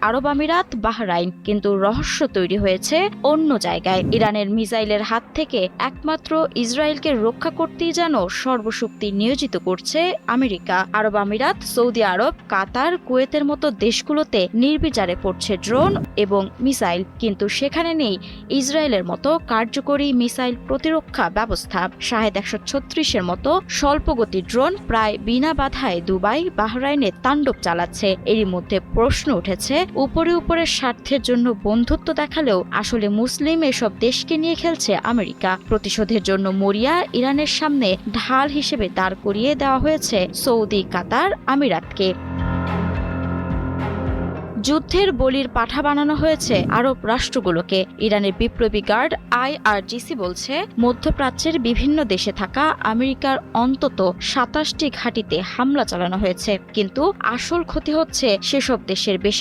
আরব আমিরাত, বাহরাইন, কিন্তু রহস্য তৈরি হয়েছে অন্য জায়গায়। ইরানের মিসাইলের হাত থেকে একমাত্র ইসরায়েলকে রক্ষা করতেই যেন সর্বশক্তি নিয়োজিত করছে আমেরিকা। আরব আমিরাত, সৌদি আরব, কাতার, কুয়েতের মতো দেশগুলোতে নির্বিচারে পড়ছে ড্রোন এবং মিসাইল, কিন্তু সেখানে নেই ইসরায়েলের মতো কার্যকরী মিসাইল প্রতিরক্ষা ব্যবস্থা। শাহেদ 136-এর মতো স্বল্পগতির ড্রোন প্রায় বিনা বাধায় দুবাই, বাহরাইনে তাণ্ডব চালাচ্ছে। এরই মধ্যে প্রশ্ন উঠেছে, উপরে উপরে স্বার্থের জন্য বন্ধুত্ব দেখালেও আসলে মুসলিম এসব দেশকে নিয়ে খেলছে আমেরিকা। প্রতিশোধের জন্য মরিয়া ইরানের সামনে ঢাল হিসেবে দাঁড় করিয়ে দেওয়া হয়েছে সৌদি, কাতার, আমিরাতকে। যুদ্ধের বলির পাঠা বানানো হয়েছে আরব রাষ্ট্রগুলোকে। ইরানের বিপ্লবী গার্ড IRGC বলছে, মধ্যপ্রাচ্যের বিভিন্ন দেশে থাকা আমেরিকার অন্তত 27টি ঘাঁটিতে হামলা চালানো হয়েছে, কিন্তু আসল ক্ষতি হচ্ছে সেসব দেশের বেসামরিক